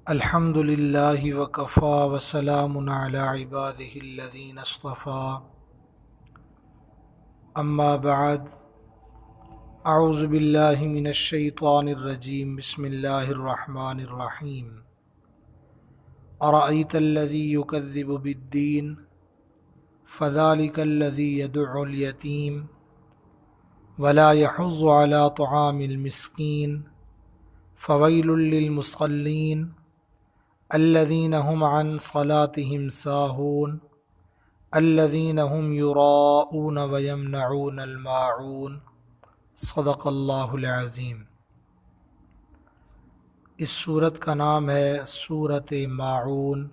الحمد للہ وکفا وسلام علی عبادہ الذین اصطفیٰ اما بعد اعوذ باللہ من الشیطان الرجیم بسم اللہ الرحمن الرحیم ارأیت الذی یکذب بالدین فذلک الذی یدع الیتیم ولا یحض علی طعام المسکین فویل للمصلین الذین هم عن صلاتهم ساہون الذین هم یراؤون ویمنعون الماعون صدق اللہ العظیم۔ اس سورت کا نام ہے سورۃ ماعون،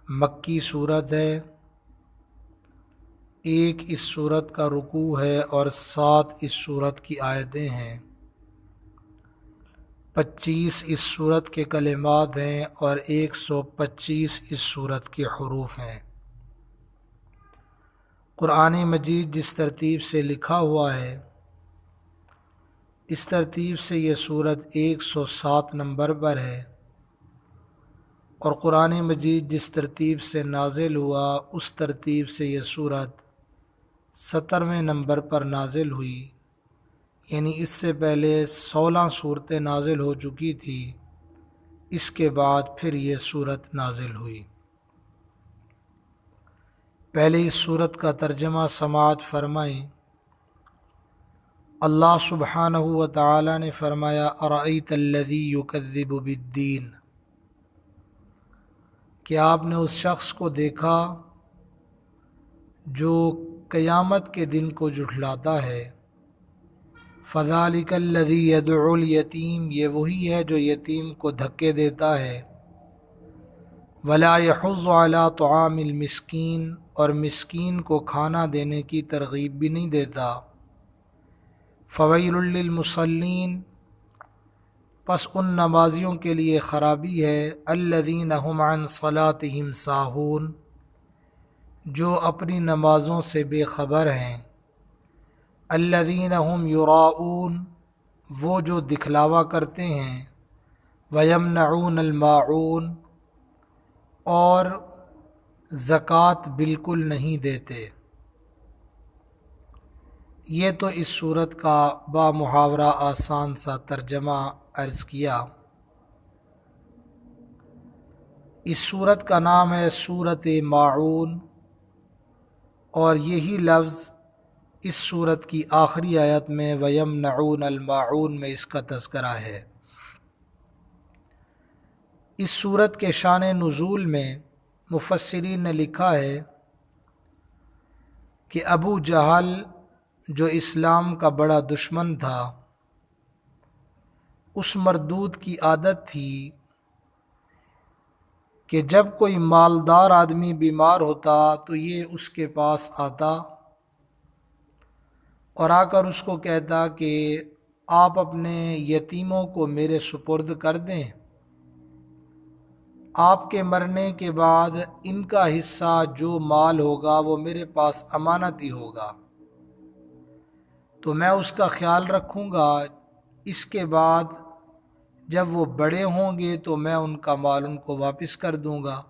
مکی سورت ہے۔ ایک اس سورت کا رکوع ہے اور 7 اس سورت کی آیتیں ہیں۔ 25 اس سورت کے کلمات ہیں اور 125 اس سورت کے حروف ہیں۔ قرآن مجید جس ترتیب سے لکھا ہوا ہے اس ترتیب سے یہ سورت 107 نمبر پر ہے، اور قرآن مجید جس ترتیب سے نازل ہوا اس ترتیب سے یہ سورت 70ویں نمبر پر نازل ہوئی، یعنی اس سے پہلے 16 صورتیں نازل ہو چکی تھی، اس کے بعد پھر یہ صورت نازل ہوئی۔ پہلے اس صورت کا ترجمہ سماعت فرمائیں۔ اللہ سبحانہ و تعالی نے فرمایا ارأیت الذی یکذب بالدین، کہ آپ نے اس شخص کو دیکھا جو قیامت کے دن کو جھٹلاتا ہے۔ فذلک الذی یدع الیتیم، یہ وہی ہے جو یتیم کو دھکے دیتا ہے۔ ولا یحض علی طعام المسکین، اور مسکین کو کھانا دینے کی ترغیب بھی نہیں دیتا۔ فویل للمصلین، پس ان نمازیوں کے لیے خرابی ہے۔ الذین هم عن صلاتهم ساہون، جو اپنی نمازوں سے بے خبر ہیں۔ الذین هم یراؤون، وہ جو دکھلاوا کرتے ہیں۔ ویمنعون الماعون، اور زکوٰۃ بالکل نہیں دیتے۔ یہ تو اس صورت کا بامحاورہ آسان سا ترجمہ عرض کیا۔ اس صورت کا نام ہے سورۃ ماعون، اور یہی لفظ اس صورت کی آخری آیت میں وَيَمْنَعُونَ الْمَاعُونَ میں اس کا تذکرہ ہے۔ اس صورت کے شان نزول میں مفسرین نے لکھا ہے کہ ابو جہل جو اسلام کا بڑا دشمن تھا، اس مردود کی عادت تھی کہ جب کوئی مالدار آدمی بیمار ہوتا تو یہ اس کے پاس آتا اور آ کر اس کو کہتا کہ آپ اپنے یتیموں کو میرے سپرد کر دیں، آپ کے مرنے کے بعد ان کا حصہ جو مال ہوگا وہ میرے پاس امانت ہی ہوگا، تو میں اس کا خیال رکھوں گا۔ اس کے بعد جب وہ بڑے ہوں گے تو میں ان کا مال ان کو واپس کر دوں گا۔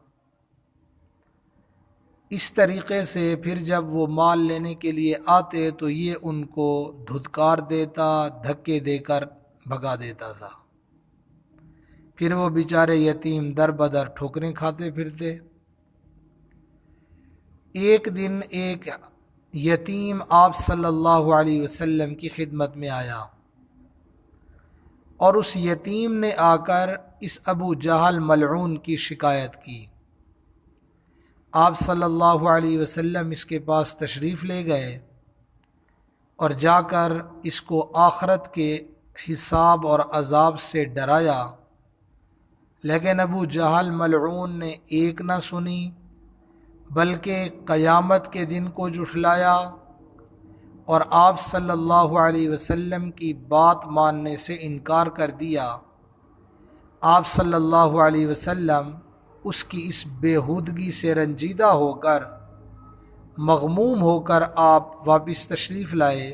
اس طریقے سے پھر جب وہ مال لینے کے لیے آتے تو یہ ان کو دھتکار دیتا، دھکے دے کر بھگا دیتا تھا۔ پھر وہ بیچارے یتیم در بدر ٹھوکریں کھاتے پھرتے۔ ایک دن ایک یتیم آپ صلی اللہ علیہ وسلم کی خدمت میں آیا، اور اس یتیم نے آ کر اس ابو جہل ملعون کی شکایت کی۔ آپ صلی اللہ علیہ وسلم اس کے پاس تشریف لے گئے اور جا کر اس کو آخرت کے حساب اور عذاب سے ڈرایا، لیکن ابو جہل ملعون نے ایک نہ سنی، بلکہ قیامت کے دن کو جھٹلایا اور آپ صلی اللہ علیہ وسلم کی بات ماننے سے انکار کر دیا۔ آپ صلی اللہ علیہ وسلم اس کی اس بےہودگی سے رنجیدہ ہو کر، مغموم ہو کر آپ واپس تشریف لائے،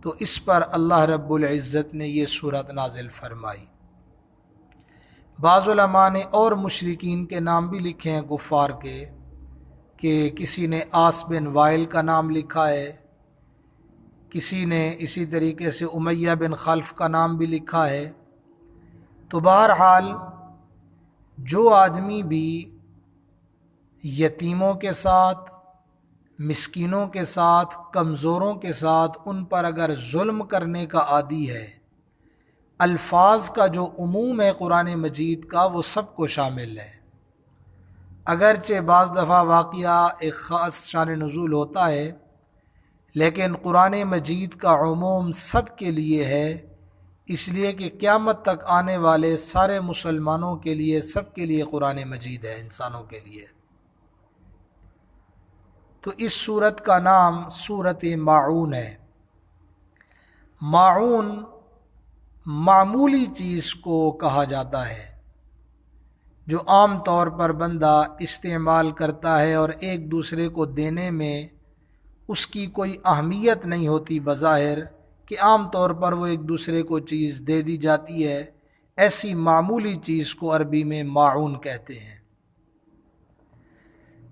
تو اس پر اللہ رب العزت نے یہ سورت نازل فرمائی۔ بعض علماء نے اور مشرکین کے نام بھی لکھے ہیں کفار کے، کہ کسی نے آس بن وائل کا نام لکھا ہے، کسی نے اسی طریقے سے امیہ بن خلف کا نام بھی لکھا ہے۔ تو بہرحال جو آدمی بھی یتیموں کے ساتھ، مسکینوں کے ساتھ، کمزوروں کے ساتھ ان پر اگر ظلم کرنے کا عادی ہے، الفاظ کا جو عموم ہے قرآن مجید کا وہ سب کو شامل ہے۔ اگرچہ بعض دفعہ واقعہ ایک خاص شان نزول ہوتا ہے، لیکن قرآن مجید کا عموم سب کے لیے ہے، اس لیے کہ قیامت تک آنے والے سارے مسلمانوں کے لیے، سب کے لیے قرآن مجید ہے، انسانوں کے لیے۔ تو اس سورت کا نام سورت ماعون ہے۔ ماعون معمولی چیز کو کہا جاتا ہے جو عام طور پر بندہ استعمال کرتا ہے اور ایک دوسرے کو دینے میں اس کی کوئی اہمیت نہیں ہوتی بظاہر، کہ عام طور پر وہ ایک دوسرے کو چیز دے دی جاتی ہے، ایسی معمولی چیز کو عربی میں ماعون کہتے ہیں۔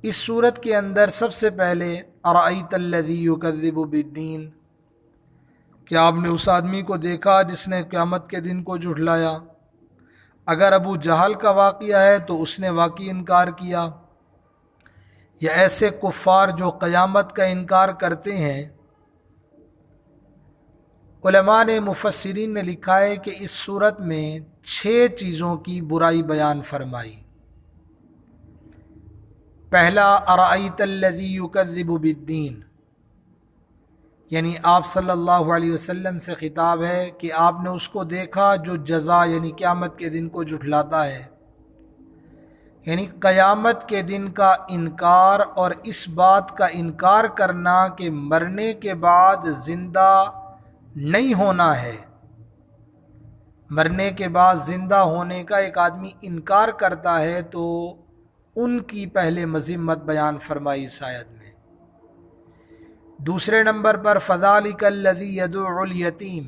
اس صورت کے اندر سب سے پہلے ارأیت الذی یکذب بالدین، کیا آپ نے اس آدمی کو دیکھا جس نے قیامت کے دن کو جھٹلایا؟ اگر ابو جہل کا واقعہ ہے تو اس نے واقعی انکار کیا، یا ایسے کفار جو قیامت کا انکار کرتے ہیں۔ علماء نے، مفسرین نے لکھا ہے کہ اس صورت میں 6 چیزوں کی برائی بیان فرمائی۔ پہلا، ارأیت الذی یکذب بالدین، یعنی آپ صلی اللہ علیہ وسلم سے خطاب ہے کہ آپ نے اس کو دیکھا جو جزا یعنی قیامت کے دن کو جھٹلاتا ہے، یعنی قیامت کے دن کا انکار اور اس بات کا انکار کرنا کہ مرنے کے بعد زندہ نہیں ہونا ہے۔ مرنے کے بعد زندہ ہونے کا ایک آدمی انکار کرتا ہے تو ان کی پہلے مذمت بیان فرمائی اس آیت میں۔ دوسرے نمبر پر فذالک الذی یدعو الیتیم،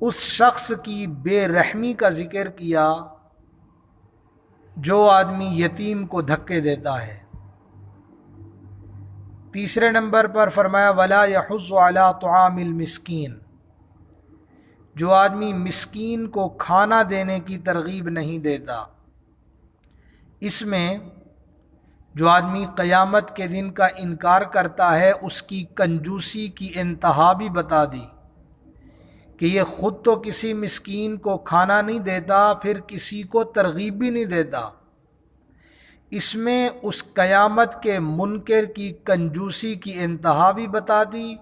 اس شخص کی بے رحمی کا ذکر کیا جو آدمی یتیم کو دھکے دیتا ہے۔ تیسرے نمبر پر فرمایا ولا یحض علی طعام المسکین، جو آدمی مسکین کو کھانا دینے کی ترغیب نہیں دیتا۔ اس میں جو آدمی قیامت کے دن کا انکار کرتا ہے اس کی کنجوسی کی انتہا بھی بتا دی کہ یہ خود تو کسی مسکین کو کھانا نہیں دیتا، پھر کسی کو ترغیب بھی نہیں دیتا۔ اس میں اس قیامت کے منکر کی کنجوسی کی انتہا بھی بتا دی،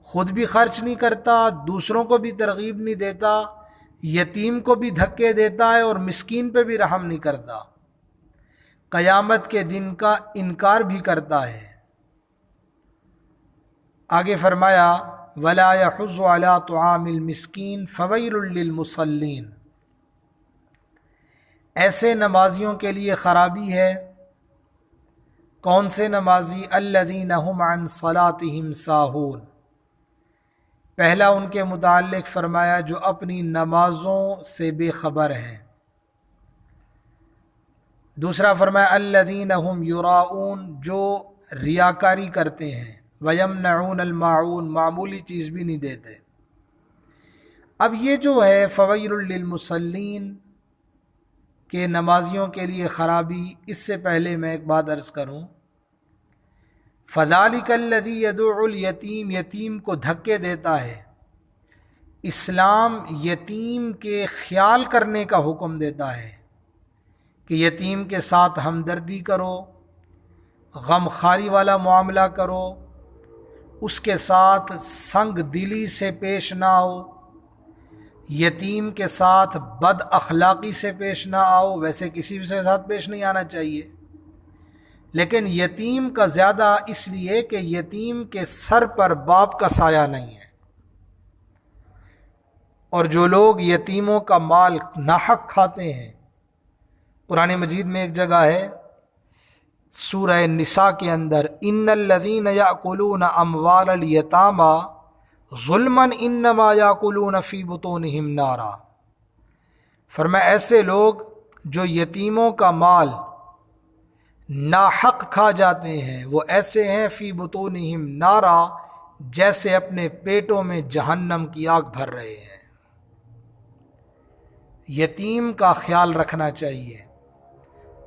خود بھی خرچ نہیں کرتا، دوسروں کو بھی ترغیب نہیں دیتا، یتیم کو بھی دھکے دیتا ہے اور مسکین پہ بھی رحم نہیں کرتا، قیامت کے دن کا انکار بھی کرتا ہے۔ آگے فرمایا ولا یحض علی طعام المسکین فویل للمصلین، ایسے نمازیوں کے لیے خرابی ہے۔ کون سے نمازی؟ الذین هم عن صلاتهم ساہون، پہلا ان کے متعلق فرمایا جو اپنی نمازوں سے بے خبر ہیں۔ دوسرا فرمایا الذین هم یراؤون، جو ریاکاری کرتے ہیں، ویمنعون الماعون، معمولی چیز بھی نہیں دیتے۔ اب یہ جو ہے فویل للمصلین کہ نمازیوں کے لیے خرابی، اس سے پہلے میں ایک بات عرض کروں، فذالک الذی یدعو الیتیم، یتیم کو دھکے دیتا ہے۔ اسلام یتیم کے خیال کرنے کا حکم دیتا ہے کہ یتیم کے ساتھ ہمدردی کرو، غم خاری والا معاملہ کرو، اس کے ساتھ سنگ دلی سے پیش نہ آؤ، یتیم کے ساتھ بد اخلاقی سے پیش نہ آؤ، ویسے کسی بھی کے ساتھ پیش نہیں آنا چاہیے، لیکن یتیم کا زیادہ اس لیے کہ یتیم کے سر پر باپ کا سایہ نہیں ہے، اور جو لوگ یتیموں کا مال ناحق کھاتے ہیں، قرآن مجید میں ایک جگہ ہے سورہ نساء کے اندر ان الذین یأکلون اموال الیتامی ظلما انما یأکلون فی بطونہم نارا، فرمایا ایسے لوگ جو یتیموں کا مال ناحق کھا جاتے ہیں وہ ایسے ہیں فی بطونہم نارا، جیسے اپنے پیٹوں میں جہنم کی آگ بھر رہے ہیں۔ یتیم کا خیال رکھنا چاہیے،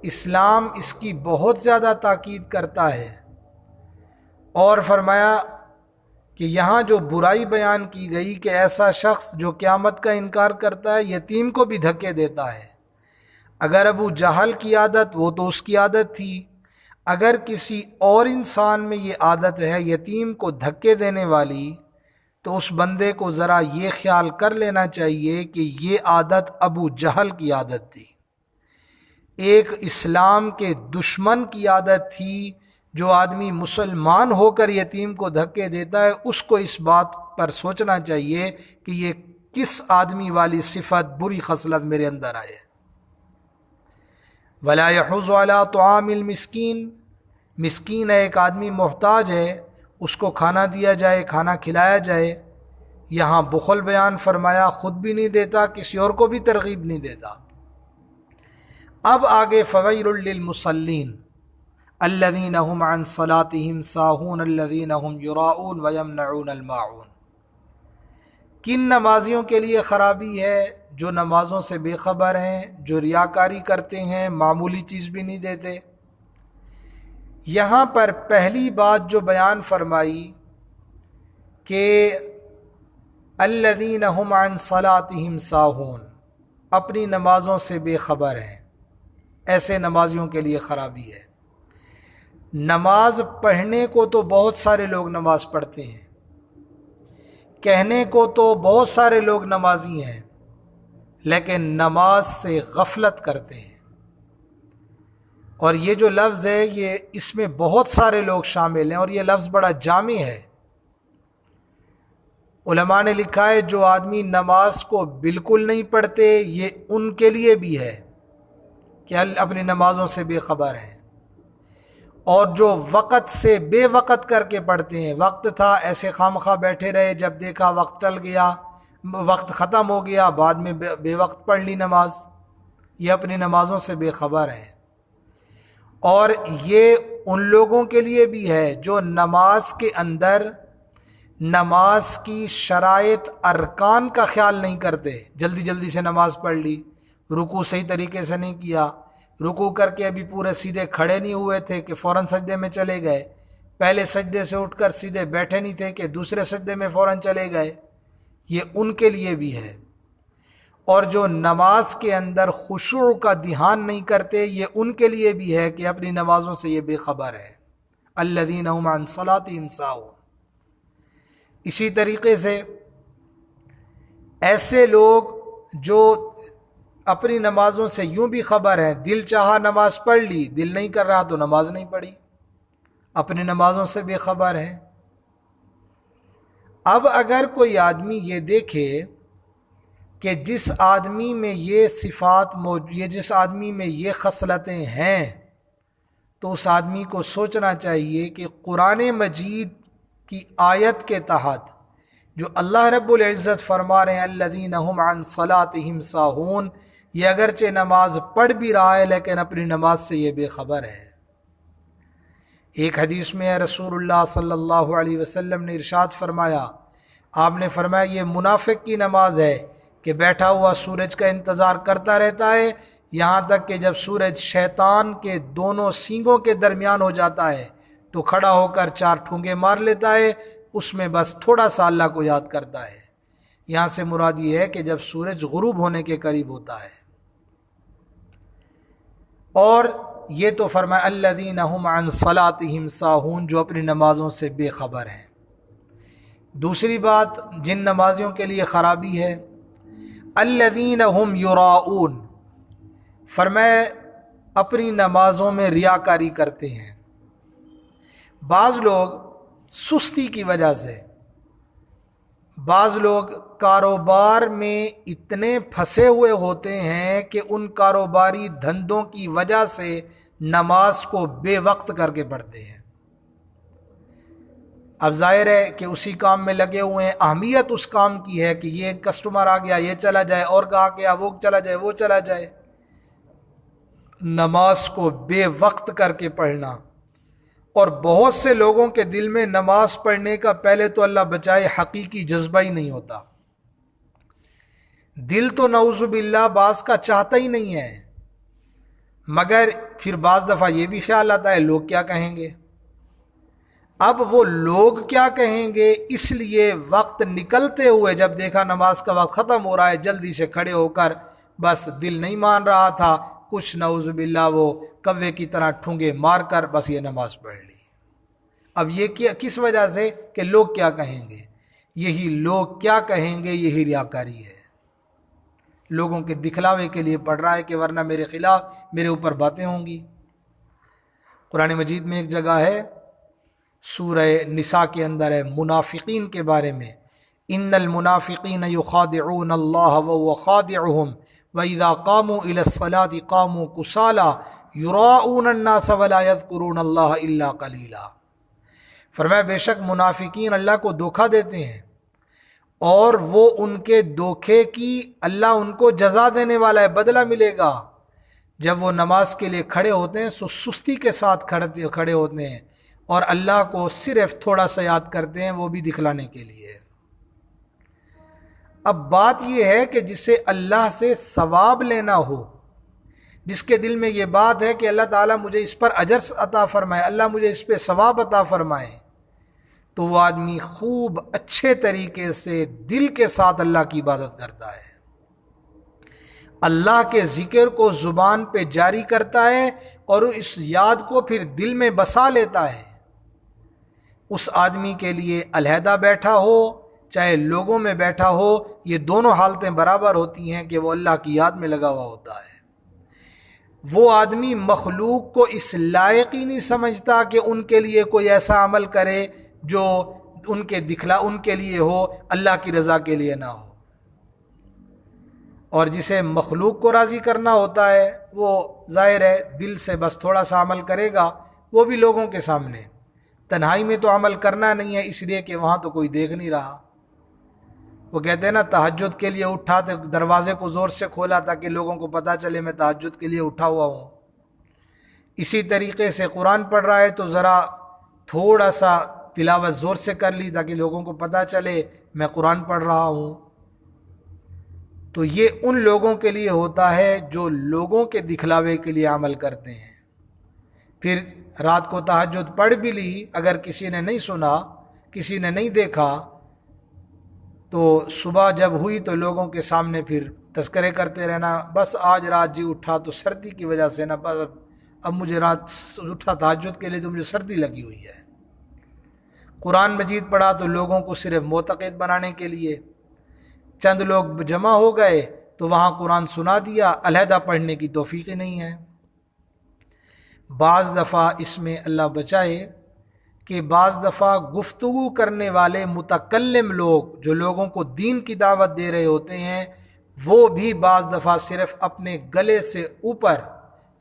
اسلام اس کی بہت زیادہ تاکید کرتا ہے، اور فرمایا کہ یہاں جو برائی بیان کی گئی کہ ایسا شخص جو قیامت کا انکار کرتا ہے یتیم کو بھی دھکے دیتا ہے۔ اگر ابو جہل کی عادت، وہ تو اس کی عادت تھی، اگر کسی اور انسان میں یہ عادت ہے یتیم کو دھکے دینے والی، تو اس بندے کو ذرا یہ خیال کر لینا چاہیے کہ یہ عادت ابو جہل کی عادت تھی، ایک اسلام کے دشمن کی عادت تھی۔ جو آدمی مسلمان ہو کر یتیم کو دھکے دیتا ہے اس کو اس بات پر سوچنا چاہیے کہ یہ کس آدمی والی صفت، بری خصلت میرے اندر آئے۔ وَلَا يَحُضُّ عَلَىٰ طَعَامِ الْمِسْكِينِ، مسکین ہے، ایک آدمی محتاج ہے، اس کو کھانا دیا جائے، کھانا کھلایا جائے۔ یہاں بخل بیان فرمایا، خود بھی نہیں دیتا، کسی اور کو بھی ترغیب نہیں دیتا۔ اب آگے فَوَيْلٌ لِّلْمُصَلِّينَ الَّذِينَ هُمْ عَنْ صَلَاتِهِمْ سَاهُونَ الَّذِينَ هُمْ يُرَاءُونَ وَيَمْنَعُونَ الْمَاعُونَ۔ کن نمازیوں کے لیے خرابی ہے؟ جو نمازوں سے بے خبر ہیں، جو ریاکاری کرتے ہیں، معمولی چیز بھی نہیں دیتے۔ یہاں پر پہلی بات جو بیان فرمائی کہ الذین هم عن صلاتهم ساہون، اپنی نمازوں سے بے خبر ہیں، ایسے نمازیوں کے لیے خرابی ہے۔ نماز پڑھنے کو تو بہت سارے لوگ نماز پڑھتے ہیں، کہنے کو تو بہت سارے لوگ نمازی ہیں، لیکن نماز سے غفلت کرتے ہیں۔ اور یہ جو لفظ ہے یہ اس میں بہت سارے لوگ شامل ہیں، اور یہ لفظ بڑا جامع ہے۔ علماء نے لکھا ہے جو آدمی نماز کو بالکل نہیں پڑھتے یہ ان کے لیے بھی ہے کہ اپنی نمازوں سے بے خبر ہیں، اور جو وقت سے بے وقت کر کے پڑھتے ہیں، وقت تھا ایسے خواہ بیٹھے رہے، جب دیکھا وقت ٹل گیا، وقت ختم ہو گیا، بعد میں بے وقت پڑھ لی نماز، یہ اپنی نمازوں سے بے خبر ہیں۔ اور یہ ان لوگوں کے لیے بھی ہے جو نماز کے اندر نماز کی شرائط ارکان کا خیال نہیں کرتے، جلدی جلدی سے نماز پڑھ لی، رکوع صحیح طریقے سے نہیں کیا، رکوع کر کے ابھی پورے سیدھے کھڑے نہیں ہوئے تھے کہ فوراً سجدے میں چلے گئے، پہلے سجدے سے اٹھ کر سیدھے بیٹھے نہیں تھے کہ دوسرے سجدے میں فوراً چلے گئے، یہ ان کے لیے بھی ہے۔ اور جو نماز کے اندر خشوع کا دھیان نہیں کرتے یہ ان کے لیے بھی ہے کہ اپنی نمازوں سے یہ بے خبر ہے۔ الذین هم عن صلاتهم ساہون۔ اسی طریقے سے ایسے لوگ جو اپنی نمازوں سے یوں بھی خبر ہیں، دل چاہا نماز پڑھ لی، دل نہیں کر رہا تو نماز نہیں پڑھی، اپنی نمازوں سے بے خبر ہیں۔ اب اگر کوئی آدمی یہ دیکھے کہ جس آدمی میں یہ صفات جس آدمی میں یہ خصلتیں ہیں، تو اس آدمی کو سوچنا چاہیے کہ قرآن مجید کی آیت کے تحت جو اللہ رب العزت فرما رہے ہیں الذین هم عن صلاتهم ساہون، یہ اگرچہ نماز پڑھ بھی رہا ہے لیکن اپنی نماز سے یہ بے خبر ہے۔ ایک حدیث میں رسول اللہ صلی اللہ علیہ وسلم نے ارشاد فرمایا، آپ نے فرمایا یہ منافق کی نماز ہے کہ بیٹھا ہوا سورج کا انتظار کرتا رہتا ہے یہاں تک کہ جب سورج شیطان کے دونوں سینگوں کے درمیان ہو جاتا ہے تو کھڑا ہو کر 4 ٹھونگے مار لیتا ہے، اس میں بس تھوڑا سا اللہ کو یاد کرتا ہے۔ یہاں سے مراد یہ ہے کہ جب سورج غروب ہونے کے قریب ہوتا ہے۔ اور یہ تو فرمایا الذین هم عن صلاتهم ساہون، جو اپنی نمازوں سے بے خبر ہیں۔ دوسری بات جن نمازیوں کے لیے خرابی ہے، الذین هم یراؤون، فرمایا اپنی نمازوں میں ریاکاری کرتے ہیں۔ بعض لوگ سستی کی وجہ سے، بعض لوگ کاروبار میں اتنے پھنسے ہوئے ہوتے ہیں کہ ان کاروباری دھندوں کی وجہ سے نماز کو بے وقت کر کے پڑھتے ہیں۔ اب ظاہر ہے کہ اسی کام میں لگے ہوئے ہیں، اہمیت اس کام کی ہے کہ یہ کسٹمر آ گیا یہ چلا جائے، اور کہا گیا وہ چلا جائے وہ چلا جائے۔ نماز کو بے وقت کر کے پڑھنا، اور بہت سے لوگوں کے دل میں نماز پڑھنے کا پہلے تو اللہ بچائے حقیقی جذبہ ہی نہیں ہوتا۔ دل تو نعوذ باللہ بعض کا چاہتا ہی نہیں ہے، مگر پھر بعض دفعہ یہ بھی خیال آتا ہے لوگ کیا کہیں گے۔ اب وہ لوگ کیا کہیں گے، اس لیے وقت نکلتے ہوئے جب دیکھا نماز کا وقت ختم ہو رہا ہے، جلدی سے کھڑے ہو کر بس دل نہیں مان رہا تھا، کچھ نعوذ باللہ وہ کوے کی طرح ٹھونگے مار کر بس یہ نماز پڑھ لی۔ اب یہ کس وجہ سے کہ لوگ کیا کہیں گے، یہی لوگ کیا کہیں گے، یہی ریاکاری ہے۔ لوگوں کے دکھلاوے کے لیے پڑھ رہا ہے کہ ورنہ میرے خلاف میرے اوپر باتیں ہوں گی۔ قرآن مجید میں ایک جگہ ہے، سورہ نساء کے اندر ہے، منافقین کے بارے میں، ان المنافقین یخادعون اللہ وهو خادعهم واذا قاموا الى الصلاة قاموا كسالى یراؤون الناس ولا يذكرون اللہ الا قلیلا۔ فرمایا بے شک منافقین اللہ کو دھوکہ دیتے ہیں، اور وہ ان کے دھوکے کی اللہ ان کو جزا دینے والا ہے، بدلہ ملے گا۔ جب وہ نماز کے لیے کھڑے ہوتے ہیں سستی کے ساتھ کھڑے ہوتے ہیں، اور اللہ کو صرف تھوڑا سا یاد کرتے ہیں، وہ بھی دکھلانے کے لیے۔ اب بات یہ ہے کہ جسے اللہ سے ثواب لینا ہو، جس کے دل میں یہ بات ہے کہ اللہ تعالیٰ مجھے اس پر اجر عطا فرمائے، اللہ مجھے اس پہ ثواب عطا فرمائے، تو وہ آدمی خوب اچھے طریقے سے دل کے ساتھ اللہ کی عبادت کرتا ہے، اللہ کے ذکر کو زبان پہ جاری کرتا ہے، اور اس یاد کو پھر دل میں بسا لیتا ہے۔ اس آدمی کے لیے علیحدہ بیٹھا ہو چاہے لوگوں میں بیٹھا ہو، یہ دونوں حالتیں برابر ہوتی ہیں کہ وہ اللہ کی یاد میں لگا ہوا ہوتا ہے۔ وہ آدمی مخلوق کو اس لائق ہی نہیں سمجھتا کہ ان کے لیے کوئی ایسا عمل کرے جو ان کے لیے ہو، اللہ کی رضا کے لیے نہ ہو۔ اور جسے مخلوق کو راضی کرنا ہوتا ہے، وہ ظاہر ہے دل سے بس تھوڑا سا عمل کرے گا، وہ بھی لوگوں کے سامنے۔ تنہائی میں تو عمل کرنا نہیں ہے، اس لیے کہ وہاں تو کوئی دیکھ نہیں رہا۔ وہ کہتے ہیں نا تہجد کے لیے اٹھا تو دروازے کو زور سے کھولا تاکہ لوگوں کو پتہ چلے میں تہجد کے لیے اٹھا ہوا ہوں۔ اسی طریقے سے قرآن پڑھ رہا ہے تو ذرا تھوڑا سا تلاوت زور سے کر لی تاکہ لوگوں کو پتہ چلے میں قرآن پڑھ رہا ہوں۔ تو یہ ان لوگوں کے لیے ہوتا ہے جو لوگوں کے دکھلاوے کے لیے عمل کرتے ہیں۔ پھر رات کو تہجد پڑھ بھی لی، اگر کسی نے نہیں سنا، کسی نے نہیں دیکھا، تو صبح جب ہوئی تو لوگوں کے سامنے پھر تذکرے کرتے رہنا، بس آج رات جی اٹھا تو سردی کی وجہ سے نا، بس اب مجھے رات اٹھا تہجد کے لیے تو مجھے سردی لگی ہوئی ہے۔ قرآن مجید پڑھا تو لوگوں کو صرف معتقد بنانے کے لیے، چند لوگ جمع ہو گئے تو وہاں قرآن سنا دیا، علیحدہ پڑھنے کی توفیق ہی نہیں ہے۔ بعض دفعہ اس میں اللہ بچائے کہ بعض دفعہ گفتگو کرنے والے متکلم لوگ جو لوگوں کو دین کی دعوت دے رہے ہوتے ہیں، وہ بھی بعض دفعہ صرف اپنے گلے سے اوپر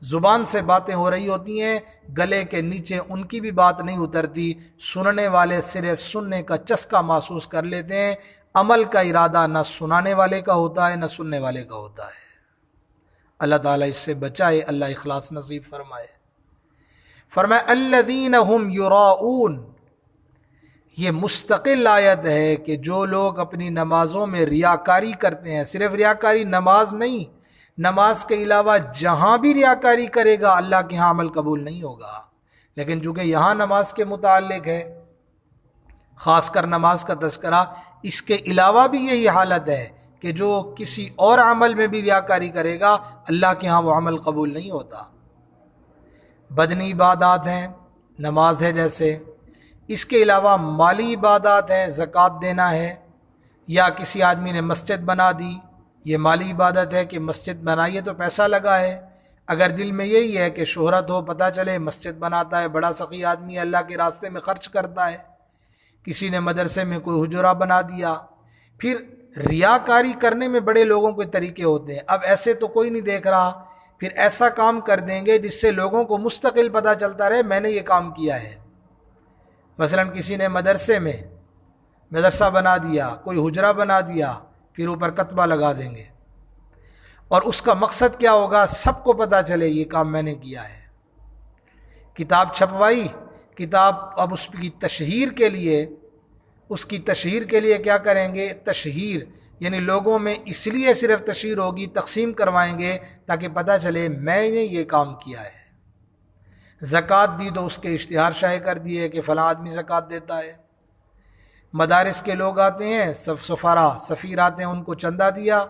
زبان سے باتیں ہو رہی ہوتی ہیں، گلے کے نیچے ان کی بھی بات نہیں اترتی، سننے والے صرف سننے کا چسکا محسوس کر لیتے ہیں، عمل کا ارادہ نہ سنانے والے کا ہوتا ہے نہ سننے والے کا ہوتا ہے۔ اللہ تعالیٰ اس سے بچائے، اللہ اخلاص نصیب فرمائے۔ فرمایا الذین هم یراؤون، یہ مستقل آیت ہے کہ جو لوگ اپنی نمازوں میں ریاکاری کرتے ہیں، صرف ریاکاری نماز نہیں، نماز کے علاوہ جہاں بھی ریاکاری کرے گا اللہ کے ہاں عمل قبول نہیں ہوگا۔ لیکن چونکہ یہاں نماز کے متعلق ہے، خاص کر نماز کا تذکرہ، اس کے علاوہ بھی یہی حالت ہے کہ جو کسی اور عمل میں بھی ریاکاری کرے گا اللہ کے ہاں وہ عمل قبول نہیں ہوتا۔ بدنی عبادات ہیں، نماز ہے جیسے، اس کے علاوہ مالی عبادات ہیں، زکوٰۃ دینا ہے، یا کسی آدمی نے مسجد بنا دی، یہ مالی عبادت ہے کہ مسجد بنائیے تو پیسہ لگا ہے۔ اگر دل میں یہی ہے کہ شہرت ہو، پتہ چلے مسجد بناتا ہے، بڑا سخی آدمی ہے، اللہ کے راستے میں خرچ کرتا ہے۔ کسی نے مدرسے میں کوئی حجرہ بنا دیا۔ پھر ریاکاری کرنے میں بڑے لوگوں کے طریقے ہوتے ہیں، اب ایسے تو کوئی نہیں دیکھ رہا، پھر ایسا کام کر دیں گے جس سے لوگوں کو مستقل پتہ چلتا رہے میں نے یہ کام کیا ہے۔ مثلاً کسی نے مدرسے میں مدرسہ بنا دیا، کوئی حجرہ بنا دیا، پھر اوپر کتبہ لگا دیں گے، اور اس کا مقصد کیا ہوگا؟ سب کو پتہ چلے یہ کام میں نے کیا ہے۔ کتاب چھپوائی، کتاب اب اس کی تشہیر کے لیے، اس کی تشہیر کے لیے کیا کریں گے؟ تشہیر یعنی لوگوں میں اس لیے صرف تشہیر ہوگی، تقسیم کروائیں گے تاکہ پتہ چلے میں نے یہ کام کیا ہے۔ زکوٰۃ دی تو اس کے اشتہار شائع کر دیے کہ فلاں آدمی زکوٰۃ دیتا ہے۔ مدارس کے لوگ آتے ہیں، سفارا سفیر آتے ہیں، ان کو چندہ دیا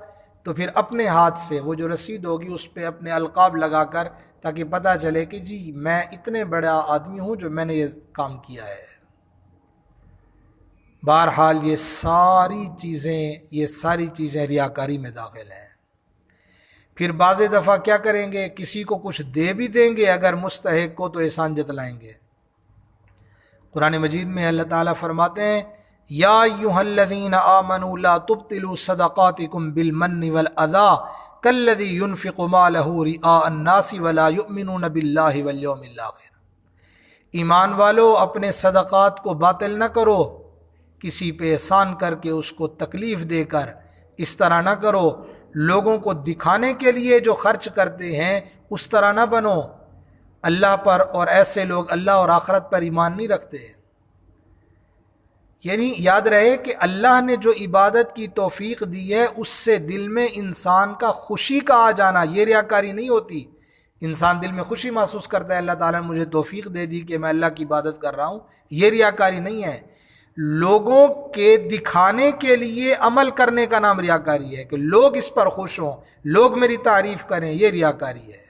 تو پھر اپنے ہاتھ سے وہ جو رسید ہوگی اس پہ اپنے القاب لگا کر تاکہ پتہ چلے کہ جی میں اتنے بڑا آدمی ہوں جو میں نے یہ کام کیا ہے۔ بہرحال یہ ساری چیزیں ریاکاری میں داخل ہیں۔ پھر بعض دفعہ کیا کریں گے؟ کسی کو کچھ دے بھی دیں گے اگر مستحق کو تو احسان جتلائیں گے۔ قرآن مجید میں اللہ تعالیٰ فرماتے ہیں یا ایھا الذین آمنوا لا تبطلوا صدقاتکم بالمن والاذی کالذی ينفق مالہ رئاء الناس ولا یؤمنون باللہ والیوم الآخر۔ ایمان والو اپنے صدقات کو باطل نہ کرو، کسی پہ احسان کر کے اس کو تکلیف دے کر، اس طرح نہ کرو، لوگوں کو دکھانے کے لیے جو خرچ کرتے ہیں اس طرح نہ بنو اللہ پر، اور ایسے لوگ اللہ اور آخرت پر ایمان نہیں رکھتے۔ یعنی یاد رہے کہ اللہ نے جو عبادت کی توفیق دی ہے اس سے دل میں انسان کا خوشی کا آ جانا، یہ ریاکاری نہیں ہوتی۔ انسان دل میں خوشی محسوس کرتا ہے اللہ تعالیٰ نے مجھے توفیق دے دی کہ میں اللہ کی عبادت کر رہا ہوں، یہ ریاکاری نہیں ہے۔ لوگوں کے دکھانے کے لیے عمل کرنے کا نام ریاکاری ہے، کہ لوگ اس پر خوش ہوں، لوگ میری تعریف کریں، یہ ریاکاری ہے۔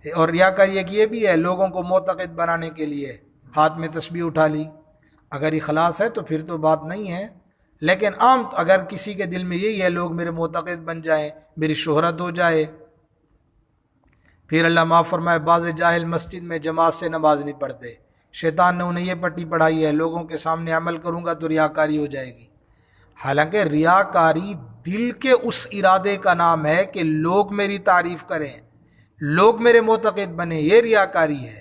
اور ریاکاری ایک یہ بھی ہے، لوگوں کو معتقد بنانے کے لیے ہاتھ میں تسبیح اٹھا لی، اگر اخلاص ہے تو پھر تو بات نہیں ہے، لیکن عام اگر کسی کے دل میں یہی ہے لوگ میرے معتقد بن جائیں، میری شہرت ہو جائے۔ پھر اللہ معاف فرمائے بعض جاہل مسجد میں جماعت سے نماز نہیں پڑھتے، شیطان نے انہیں یہ پٹی پڑھائی ہے لوگوں کے سامنے عمل کروں گا تو ریاکاری ہو جائے گی۔ حالانکہ ریاکاری دل کے اس ارادے کا نام ہے کہ لوگ میری تعریف کریں، لوگ میرے معتقد بنیں، یہ ریاکاری ہے۔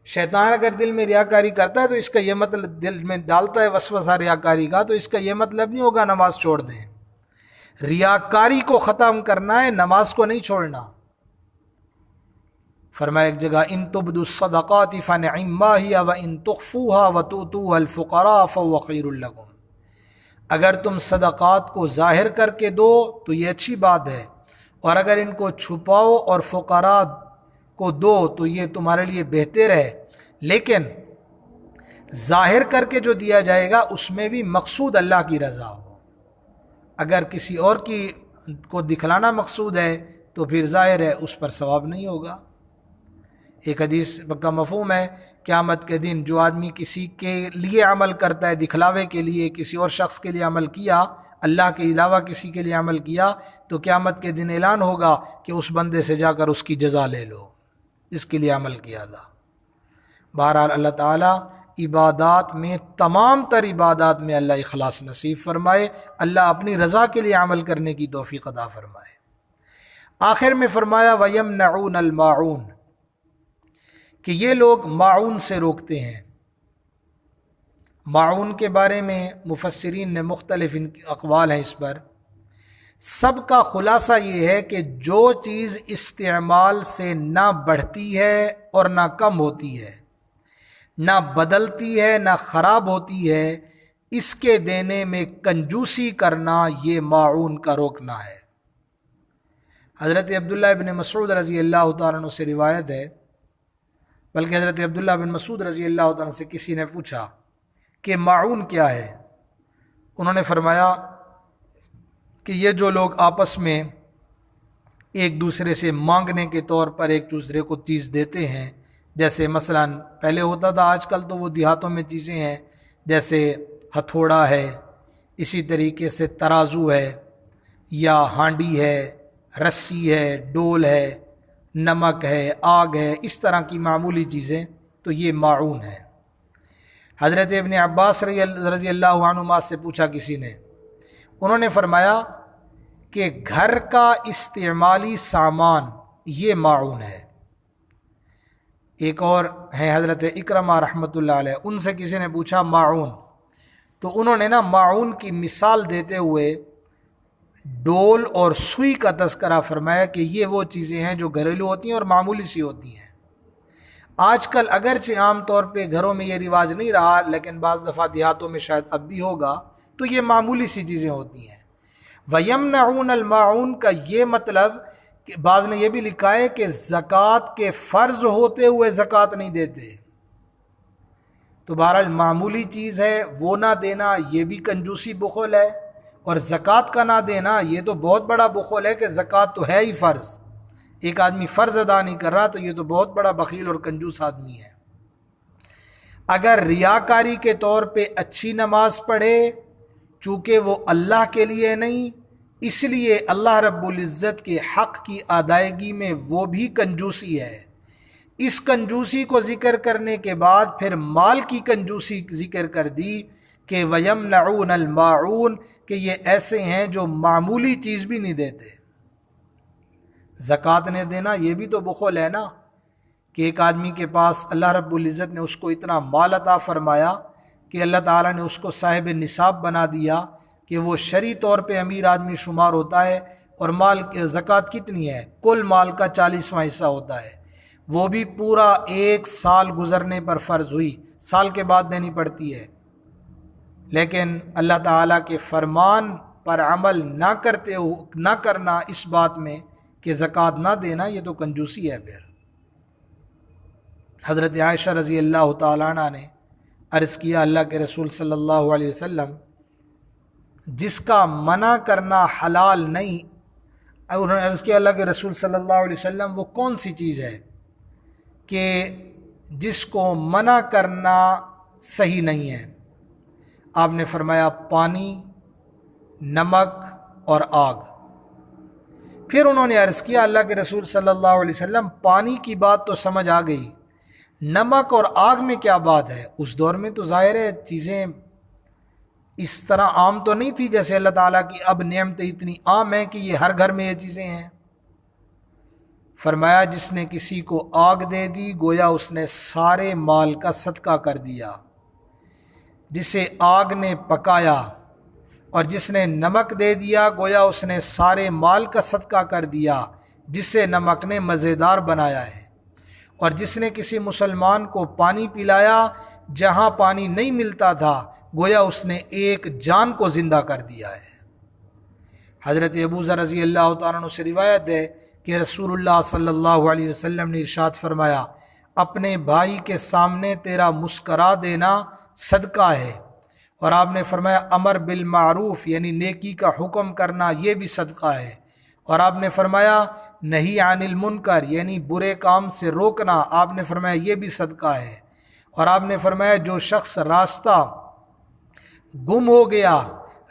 شیطان اگر دل میں ریاکاری کرتا ہے تو اس کا یہ مطلب، دل میں ڈالتا ہے وسوسہ ریاکاری کا، تو اس کا یہ مطلب نہیں ہوگا نماز چھوڑ دیں۔ ریاکاری کو ختم کرنا ہے، نماز کو نہیں چھوڑنا۔ فرمایا ایک جگہ ان تبدوا الصدقات فنعما ہی وان تخفوها وتؤتوها الفقراء فهو خیر لکم۔ اگر تم صدقات کو ظاہر کر کے دو تو یہ اچھی بات ہے، اور اگر ان کو چھپاؤ اور فقراء کو دو تو یہ تمہارے لیے بہتر ہے۔ لیکن ظاہر کر کے جو دیا جائے گا اس میں بھی مقصود اللہ کی رضا ہو۔ اگر کسی اور کی کو دکھلانا مقصود ہے تو پھر ظاہر ہے اس پر ثواب نہیں ہوگا۔ ایک حدیث کا مفہوم ہے قیامت کے دن جو آدمی کسی کے لیے عمل کرتا ہے، دکھلاوے کے لیے، کسی اور شخص کے لیے عمل کیا، اللہ کے علاوہ کسی کے لیے عمل کیا، تو قیامت کے دن اعلان ہوگا کہ اس بندے سے جا کر اس کی جزا لے لو، اس کے لیے عمل کیا تھا۔ بہرحال اللہ تعالیٰ عبادات میں، تمام تر عبادات میں اللہ اخلاص نصیب فرمائے، اللہ اپنی رضا کے لیے عمل کرنے کی توفیق عطا فرمائے۔ آخر میں فرمایا وَيَمْنَعُونَ الْمَاعُونَ، کہ یہ لوگ معاون سے روکتے ہیں۔ معاون کے بارے میں مفسرین نے مختلف اقوال ہیں اس پر، سب کا خلاصہ یہ ہے کہ جو چیز استعمال سے نہ بڑھتی ہے اور نہ کم ہوتی ہے، نہ بدلتی ہے نہ خراب ہوتی ہے، اس کے دینے میں کنجوسی کرنا یہ معاون کا روکنا ہے۔ حضرت عبداللہ بن مسعود رضی اللہ تعالیٰ عنہ سے روایت ہے، بلکہ حضرت عبداللہ بن مسعود رضی اللہ تعالیٰ عنہ سے کسی نے پوچھا کہ معاون کیا ہے؟ انہوں نے فرمایا کہ یہ جو لوگ آپس میں ایک دوسرے سے مانگنے کے طور پر ایک دوسرے کو چیز دیتے ہیں، جیسے مثلا پہلے ہوتا تھا، آج کل تو وہ دیہاتوں میں چیزیں ہیں، جیسے ہتھوڑا ہے، اسی طریقے سے ترازو ہے، یا ہانڈی ہے، رسی ہے، ڈول ہے، نمک ہے، آگ ہے، اس طرح کی معمولی چیزیں، تو یہ معاون ہے۔ حضرت ابن عباس رضی اللہ عنہما سے پوچھا کسی نے، انہوں نے فرمایا کہ گھر کا استعمالی سامان یہ معاون ہے، ایک اور ہیں حضرت اکرمہ رحمۃ اللہ علیہ، ان سے کسی نے پوچھا معاون، تو انہوں نے نا معاون کی مثال دیتے ہوئے ڈول اور سوئی کا تذکرہ فرمایا کہ یہ وہ چیزیں ہیں جو گھریلو ہوتی ہیں اور معمولی سی ہوتی ہیں۔ آج کل اگرچہ عام طور پہ گھروں میں یہ رواج نہیں رہا، لیکن بعض دفعہ دیہاتوں میں شاید اب بھی ہوگا، تو یہ معمولی سی چیزیں ہوتی ہیں۔ وَيَمْنَعُونَ الْمَاعُونَ کا یہ مطلب کہ بعض نے یہ بھی لکھا ہے کہ زکوٰۃ کے فرض ہوتے ہوئے زکوٰۃ نہیں دیتے، تو بہرحال معمولی چیز ہے وہ نہ دینا یہ بھی کنجوسی بخل ہے، اور زکوٰۃ کا نہ دینا یہ تو بہت بڑا بخل ہے کہ زکوٰۃ تو ہے ہی فرض، ایک آدمی فرض ادا نہیں کر رہا تو یہ تو بہت بڑا بخیل اور کنجوس آدمی ہے۔ اگر ریاکاری کے طور پہ اچھی نماز پڑھے، چونکہ وہ اللہ کے لیے نہیں، اس لیے اللہ رب العزت کے حق کی ادائیگی میں وہ بھی کنجوسی ہے۔ اس کنجوسی کو ذکر کرنے کے بعد پھر مال کی کنجوسی ذکر کر دی کہ وَيَمْنَعُونَ الْمَاعُونَ کہ یہ ایسے ہیں جو معمولی چیز بھی نہیں دیتے۔ زکوٰۃ نے دینا یہ بھی تو بخل ہے نا، کہ ایک آدمی کے پاس اللہ رب العزت نے اس کو اتنا مال عطا فرمایا کہ اللہ تعالیٰ نے اس کو صاحب نصاب بنا دیا کہ وہ شرعی طور پہ امیر آدمی شمار ہوتا ہے، اور مال کی زکوٰۃ کتنی ہے؟ کل مال کا 40واں حصہ ہوتا ہے، وہ بھی پورا 1 سال گزرنے پر فرض ہوئی، سال کے بعد دینی پڑتی ہے۔ لیکن اللہ تعالیٰ کے فرمان پر عمل نہ کرنا اس بات میں کہ زکوٰۃ نہ دینا، یہ تو کنجوسی ہے۔ پھر حضرت عائشہ رضی اللہ تعالیٰ عنہ نے عرض کیا اللہ کے رسول صلی اللہ علیہ وسلم، جس کا منع کرنا حلال نہیں، انہوں نے عرض کیا اللہ کے رسول صلی اللہ علیہ وسلم وہ کون سی چیز ہے کہ جس کو منع کرنا صحیح نہیں ہے؟ آپ نے فرمایا پانی، نمک اور آگ۔ پھر انہوں نے عرض کیا اللہ کے رسول صلی اللہ علیہ وسلم پانی کی بات تو سمجھ آ گئی، نمک اور آگ میں کیا بات ہے؟ اس دور میں تو ظاہر ہے چیزیں اس طرح عام تو نہیں تھی جیسے اللہ تعالیٰ کی اب نعمتیں اتنی عام ہیں کہ یہ ہر گھر میں یہ چیزیں ہیں۔ فرمایا جس نے کسی کو آگ دے دی گویا اس نے سارے مال کا صدقہ کر دیا، جسے آگ نے پکایا، اور جس نے نمک دے دیا گویا اس نے سارے مال کا صدقہ کر دیا جسے نمک نے مزیدار بنایا ہے، اور جس نے کسی مسلمان کو پانی پلایا جہاں پانی نہیں ملتا تھا گویا اس نے ایک جان کو زندہ کر دیا ہے۔ حضرت ابو ذر رضی اللہ تعالیٰ عنہ سے روایت ہے کہ رسول اللہ صلی اللہ علیہ وسلم نے ارشاد فرمایا اپنے بھائی کے سامنے تیرا مسکرا دینا صدقہ ہے، اور آپ نے فرمایا امر بالمعروف یعنی نیکی کا حکم کرنا یہ بھی صدقہ ہے، اور آپ نے فرمایا نہی عن المنکر یعنی برے کام سے روکنا، آپ نے فرمایا یہ بھی صدقہ ہے، اور آپ نے فرمایا جو شخص راستہ گم ہو گیا،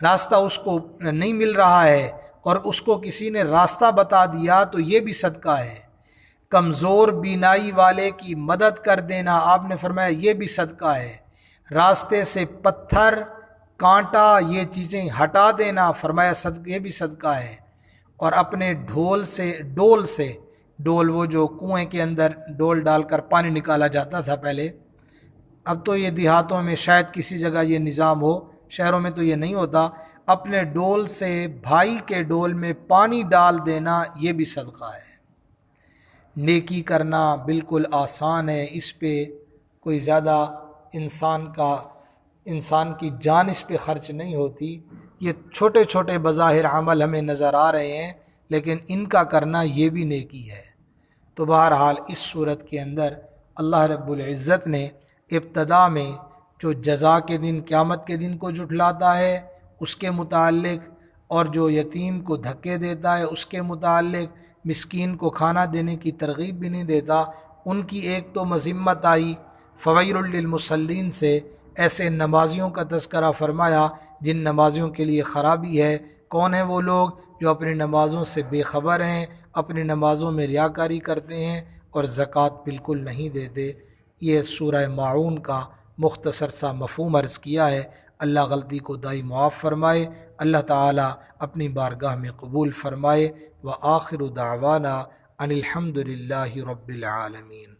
راستہ اس کو نہیں مل رہا ہے اور اس کو کسی نے راستہ بتا دیا تو یہ بھی صدقہ ہے، کمزور بینائی والے کی مدد کر دینا، آپ نے فرمایا یہ بھی صدقہ ہے، راستے سے پتھر کانٹا یہ چیزیں ہٹا دینا، فرمایا صدقہ یہ بھی صدقہ ہے، اور اپنے ڈول وہ جو کنویں کے اندر ڈول ڈال کر پانی نکالا جاتا تھا پہلے، اب تو یہ دیہاتوں میں شاید کسی جگہ یہ نظام ہو، شہروں میں تو یہ نہیں ہوتا، اپنے ڈول سے بھائی کے ڈول میں پانی ڈال دینا یہ بھی صدقہ ہے۔ نیکی کرنا بالکل آسان ہے، اس پہ کوئی زیادہ انسان کی جان اس پہ خرچ نہیں ہوتی، یہ چھوٹے چھوٹے بظاہر عمل ہمیں نظر آ رہے ہیں لیکن ان کا کرنا یہ بھی نیکی ہے۔ تو بہرحال اس صورت کے اندر اللہ رب العزت نے ابتدا میں جو جزا کے دن قیامت کے دن کو جھٹلاتا ہے اس کے متعلق، اور جو یتیم کو دھکے دیتا ہے اس کے متعلق، مسکین کو کھانا دینے کی ترغیب بھی نہیں دیتا، ان کی ایک تو مذمت آئی فویل للمصلین سے، ایسے نمازیوں کا تذکرہ فرمایا جن نمازیوں کے لیے خرابی ہے۔ کون ہیں وہ لوگ؟ جو اپنی نمازوں سے بے خبر ہیں، اپنی نمازوں میں ریاکاری کرتے ہیں اور زکوٰۃ بالکل نہیں دیتے۔ یہ سورہ ماعون کا مختصر سا مفہوم عرض کیا ہے۔ اللہ غلطی کو دائی معاف فرمائے، اللہ تعالی اپنی بارگاہ میں قبول فرمائے۔ وآخر دعوانا ان الحمد للہ رب العالمین۔